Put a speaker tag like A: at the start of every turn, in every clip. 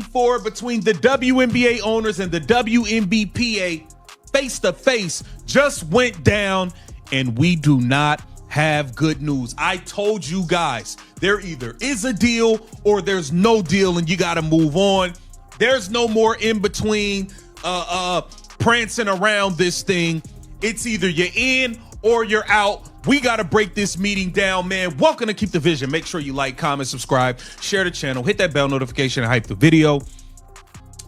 A: For between the WNBA owners and the WNBPA face-to-face just went down, and we do not have good news. I told you guys, there either is a deal or there's no deal, and you got to move on. There's no more in between prancing around this thing. It's either you're in or you're out. We got to break this meeting down, man. Welcome to Keep the Vision. Make sure you like, comment, subscribe, share the channel, hit that bell notification, and hype the video.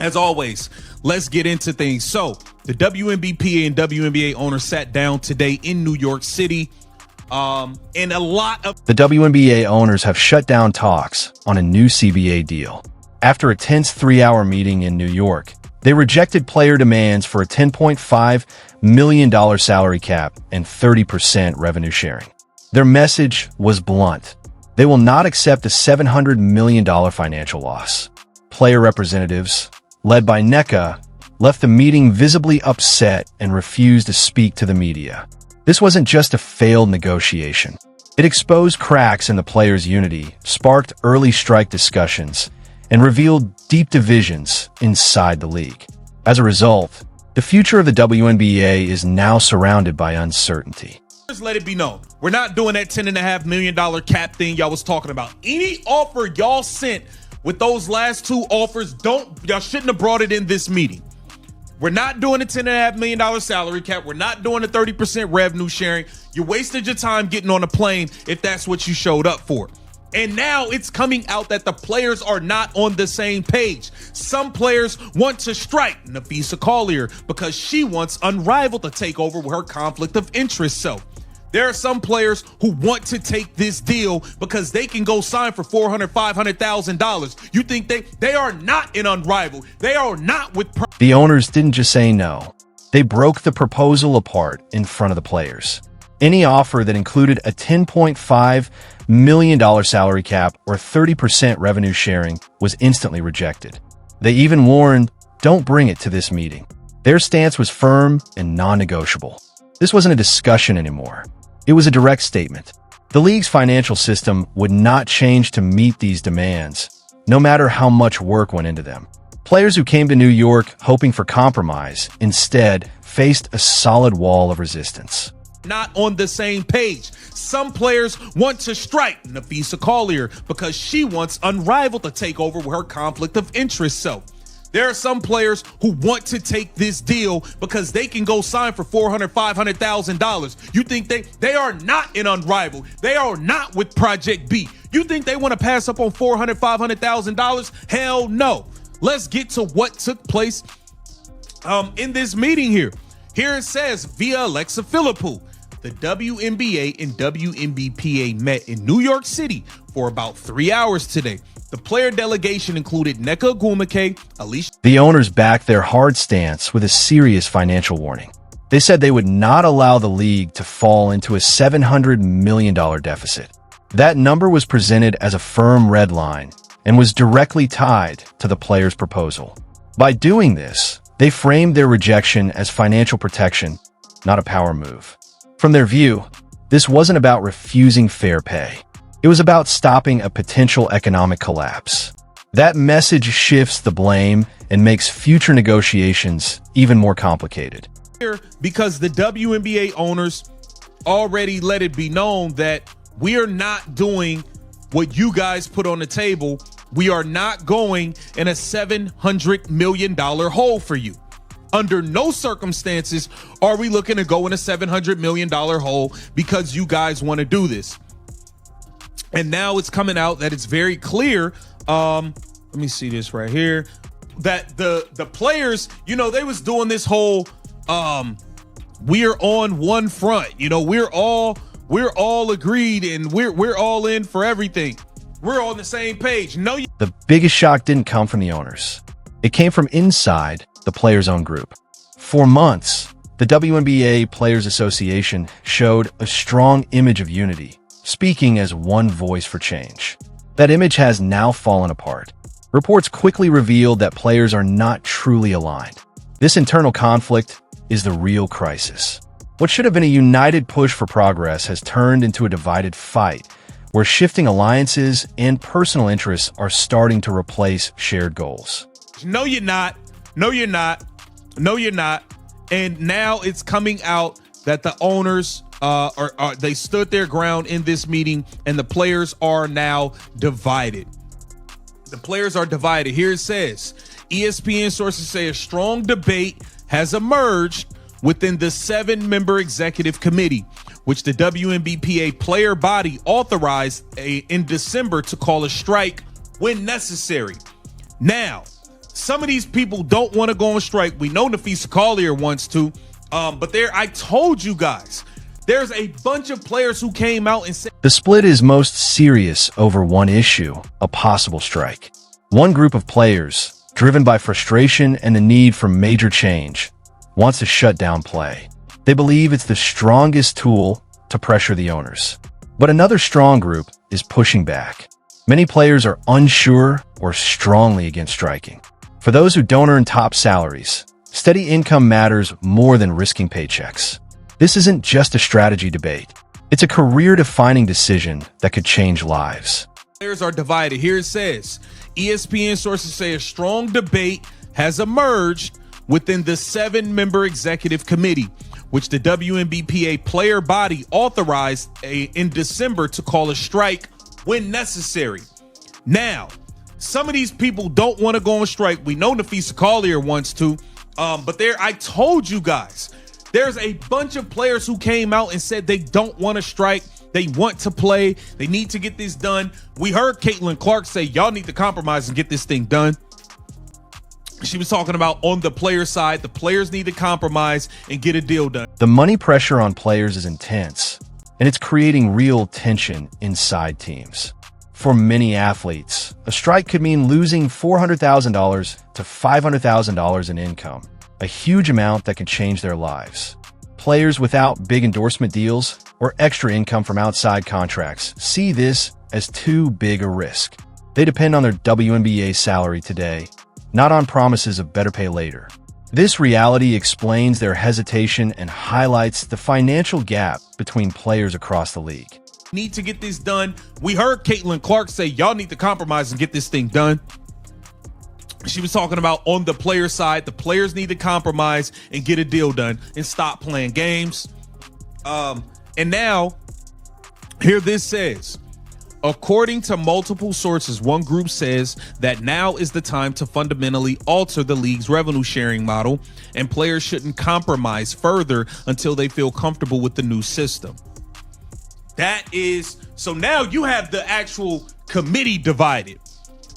A: As always, let's get into things. So the WNBPA and WNBA owners sat down today in New York City. And a lot of
B: the WNBA owners have shut down talks on a new CBA deal. After a tense 3-hour meeting in New York, they rejected player demands for a $10.5 million salary cap and 30% revenue sharing. Their message was blunt. They will not accept a $700 million financial loss. Player representatives, led by NECA, left the meeting visibly upset and refused to speak to the media. This wasn't just a failed negotiation. It exposed cracks in the players' unity, sparked early strike discussions, and revealed deep divisions inside the league. As a result, the future of the WNBA is now surrounded by uncertainty.
A: Just let it be known, we're not doing that $10.5 million cap thing y'all was talking about. Any offer y'all sent with those last two offers, y'all shouldn't have brought it in this meeting. We're not doing a $10.5 million salary cap. We're not doing a 30% revenue sharing. You wasted your time getting on a plane if that's what you showed up for. And now it's coming out that the players are not on the same page. Some players want to strike Nafisa Collier because she wants Unrivaled to take over with her conflict of interest. So there are some players who want to take this deal because they can go sign for $400,000, $500,000. You think they are not in Unrivaled. They are not with.
B: The owners didn't just say no. They broke the proposal apart in front of the players. Any offer that included a $10.5 million salary cap or 30% revenue sharing was instantly rejected. They even warned, don't bring it to this meeting. Their stance was firm and non-negotiable. This wasn't a discussion anymore. It was a direct statement. The league's financial system would not change to meet these demands, no matter how much work went into them. Players who came to New York hoping for compromise instead faced a solid wall of resistance.
A: Not on the same page. Some players want to strike Nafisa Collier because she wants Unrivaled to take over with her conflict of interest. So there are some players who want to take this deal because they can go sign for $400,000, $500,000. You think they are not in Unrivaled. They are not with Project B. You think they want to pass up on $400,000, $500,000? Hell no. Let's get to what took place in this meeting here. Here it says, via Alexa Philippou, the WNBA and WNBPA met in New York City for about 3 hours today. The player delegation included Nneka Ogwumike, Alicia.
B: The owners backed their hard stance with a serious financial warning. They said they would not allow the league to fall into a $700 million deficit. That number was presented as a firm red line and was directly tied to the players' proposal. By doing this, they framed their rejection as financial protection, not a power move. From their view, this wasn't about refusing fair pay. It was about stopping a potential economic collapse. That message shifts the blame and makes future negotiations even more complicated.
A: Because the WNBA owners already let it be known that we are not doing what you guys put on the table. We are not going in a $700 million hole for you. Under no circumstances are we looking to go in a $700 million hole because you guys want to do this. And now it's coming out that it's very clear. Let me see this right here. That the players, you know, they was doing this whole we're on one front. You know, we're all agreed and we're all in for everything. We're on the same page. No,
B: the biggest shock didn't come from the owners. It came from inside the players' own group. For months, the WNBA Players Association showed a strong image of unity, speaking as one voice for change. That image has now fallen apart. Reports quickly revealed that players are not truly aligned. This internal conflict is the real crisis. What should have been a united push for progress has turned into a divided fight, where shifting alliances and personal interests are starting to replace shared goals.
A: No, you're not. No, you're not. No, you're not. And now it's coming out that the owners they stood their ground in this meeting, and the players are now divided. The players are divided. Here it says, ESPN sources say a strong debate has emerged within the 7-member executive committee, which the WNBPA player body authorized in December to call a strike when necessary. Now, some of these people don't want to go on strike. We know Nafisa Collier wants to, but I told you guys, there's a bunch of players who came out and said
B: the split is most serious over one issue, a possible strike. One group of players, driven by frustration and the need for major change, wants to shut down play. They believe it's the strongest tool to pressure the owners. But another strong group is pushing back. Many players are unsure or strongly against striking. For those who don't earn top salaries, steady income matters more than risking paychecks. This isn't just a strategy debate. It's a career-defining decision that could change lives.
A: Players are divided. Here it says, ESPN sources say a strong debate has emerged within the 7-member executive committee, which the WNBPA player body authorized in December to call a strike when necessary. Now, some of these people don't want to go on strike. We know Nafisa Collier wants to, but I told you guys, there's a bunch of players who came out and said they don't want to strike. They want to play. They need to get this done. We heard Caitlin Clark say, y'all need to compromise and get this thing done. She was talking about on the player side, the players need to compromise and get a deal done.
B: The money pressure on players is intense, and it's creating real tension inside teams. For many athletes, a strike could mean losing $400,000 to $500,000 in income, a huge amount that can change their lives. Players without big endorsement deals or extra income from outside contracts see this as too big a risk. They depend on their WNBA salary today, not on promises of better pay later. This reality explains their hesitation and highlights the financial gap between players across the league.
A: Need to get this done. We heard Caitlin Clark say, y'all need to compromise and get this thing done. She was talking about on the player side, the players need to compromise and get a deal done and stop playing games. And now, here this says, according to multiple sources, one group says that now is the time to fundamentally alter the league's revenue sharing model, and players shouldn't compromise further until they feel comfortable with the new system. So now you have the actual committee divided.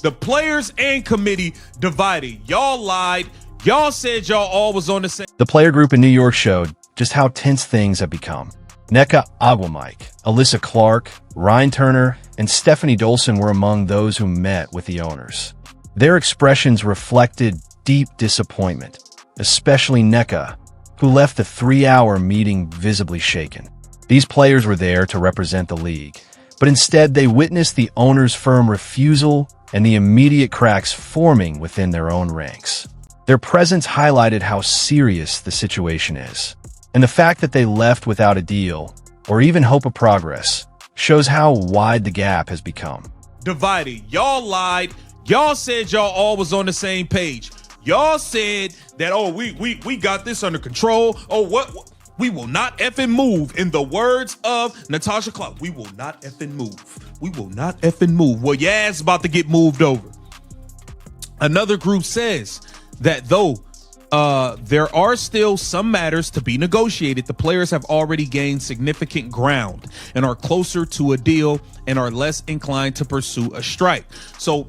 A: The players and committee divided. Y'all lied. Y'all said y'all all was on the same.
B: The player group in New York showed just how tense things have become. Nneka Ogwumike, Alyssa Clark, Ryan Turner, and Stephanie Dolson were among those who met with the owners. Their expressions reflected deep disappointment, especially Nneka, who left the 3-hour meeting visibly shaken. These players were there to represent the league, but instead they witnessed the owner's firm refusal and the immediate cracks forming within their own ranks. Their presence highlighted how serious the situation is, and the fact that they left without a deal or even hope of progress shows how wide the gap has become.
A: Divided. Y'all lied. Y'all said y'all all was on the same page. Y'all said that, oh, we got this under control. Oh, what? We will not effing move. In the words of Natasha Clark, we will not effing move. We will not effing move. Well, your ass about to get moved over. Another group says that though there are still some matters to be negotiated, the players have already gained significant ground and are closer to a deal and are less inclined to pursue a strike. So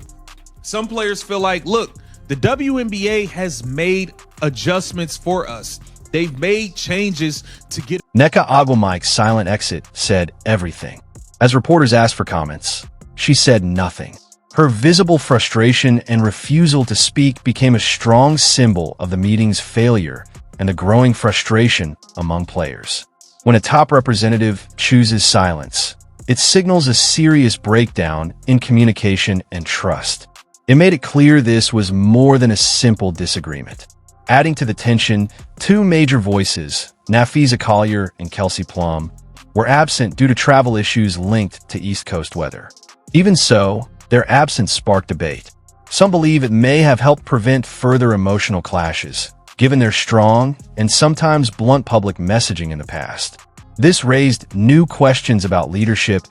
A: some players feel like, look, the WNBA has made adjustments for us. They've made changes to get.
B: Nneka Ogwumike's silent exit said everything. As reporters asked for comments, she said nothing. Her visible frustration and refusal to speak became a strong symbol of the meeting's failure and the growing frustration among players. When a top representative chooses silence, it signals a serious breakdown in communication and trust. It made it clear this was more than a simple disagreement. Adding to the tension, two major voices, Nafisa Collier and Kelsey Plum, were absent due to travel issues linked to East Coast weather. Even so, their absence sparked debate. Some believe it may have helped prevent further emotional clashes, given their strong and sometimes blunt public messaging in the past. This raised new questions about leadership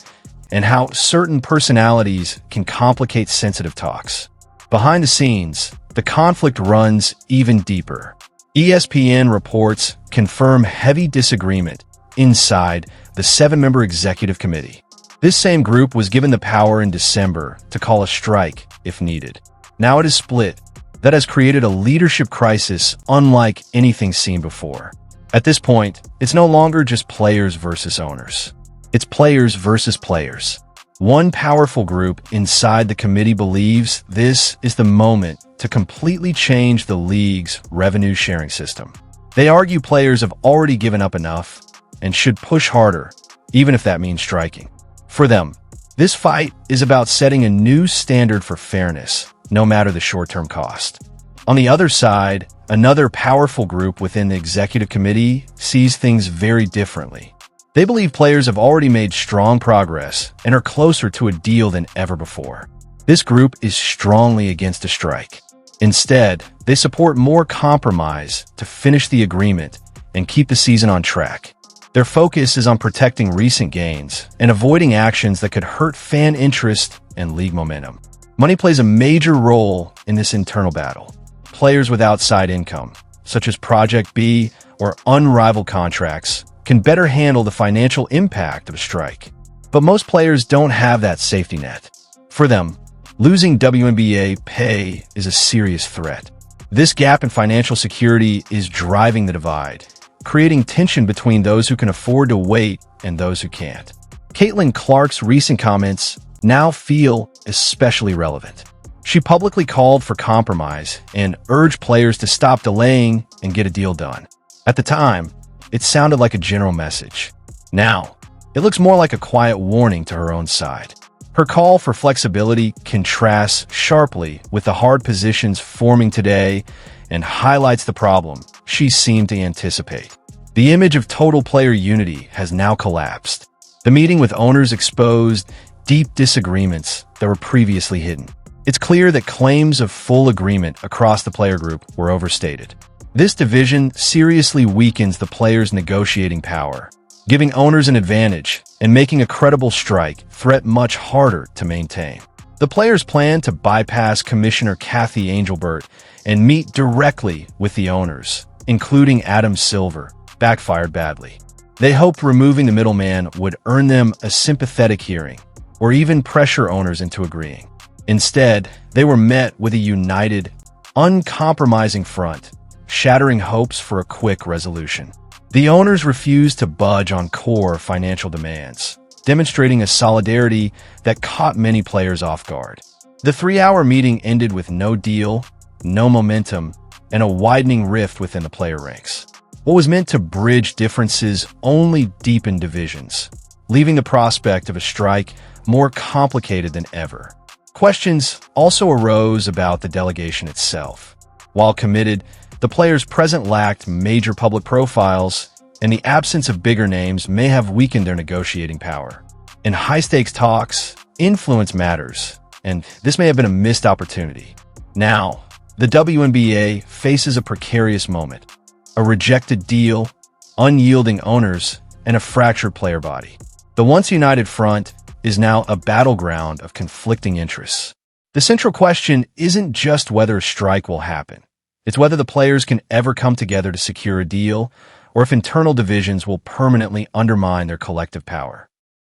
B: and how certain personalities can complicate sensitive talks. Behind the scenes, the conflict runs even deeper. ESPN reports confirm heavy disagreement inside the 7-member executive committee. This same group was given the power in December to call a strike if needed. Now it is split. That has created a leadership crisis unlike anything seen before. At this point, it's no longer just players versus owners. It's players versus players. One powerful group inside the committee believes this is the moment to completely change the league's revenue sharing system. They argue players have already given up enough and should push harder, even if that means striking. For them, this fight is about setting a new standard for fairness, no matter the short-term cost. On the other side, another powerful group within the executive committee sees things very differently. They believe players have already made strong progress and are closer to a deal than ever before. This group is strongly against a strike. Instead, they support more compromise to finish the agreement and keep the season on track. Their focus is on protecting recent gains and avoiding actions that could hurt fan interest and league momentum. Money plays a major role in this internal battle. Players with outside income, such as Project B or unrivaled contracts, can better handle the financial impact of a strike. But most players don't have that safety net. For them, losing WNBA pay is a serious threat. This gap in financial security is driving the divide, creating tension between those who can afford to wait and those who can't. Caitlin Clark's recent comments now feel especially relevant. She publicly called for compromise and urged players to stop delaying and get a deal done. At the time, it sounded like a general message. Now, it looks more like a quiet warning to her own side. Her call for flexibility contrasts sharply with the hard positions forming today and highlights the problem she seemed to anticipate. The image of total player unity has now collapsed. The meeting with owners exposed deep disagreements that were previously hidden. It's clear that claims of full agreement across the player group were overstated. This division seriously weakens the players' negotiating power, giving owners an advantage and making a credible strike threat much harder to maintain. The players plan to bypass Commissioner Kathy Angelbert and meet directly with the owners, including Adam Silver, backfired badly. They hoped removing the middleman would earn them a sympathetic hearing, or even pressure owners into agreeing. Instead, they were met with a united, uncompromising front, shattering hopes for a quick resolution. The owners refused to budge on core financial demands, demonstrating a solidarity that caught many players off guard. The 3-hour meeting ended with no deal, no momentum, and a widening rift within the player ranks. What was meant to bridge differences only deepened divisions, leaving the prospect of a strike more complicated than ever. Questions also arose about the delegation itself. While committed, the players present lacked major public profiles, and the absence of bigger names may have weakened their negotiating power. In high-stakes talks, influence matters, and this may have been a missed opportunity. Now, the WNBA faces a precarious moment. A rejected deal, unyielding owners, and a fractured player body. The once united front is now a battleground of conflicting interests. The central question isn't just whether a strike will happen. It's whether the players can ever come together to secure a deal, or if internal divisions will permanently undermine their collective power.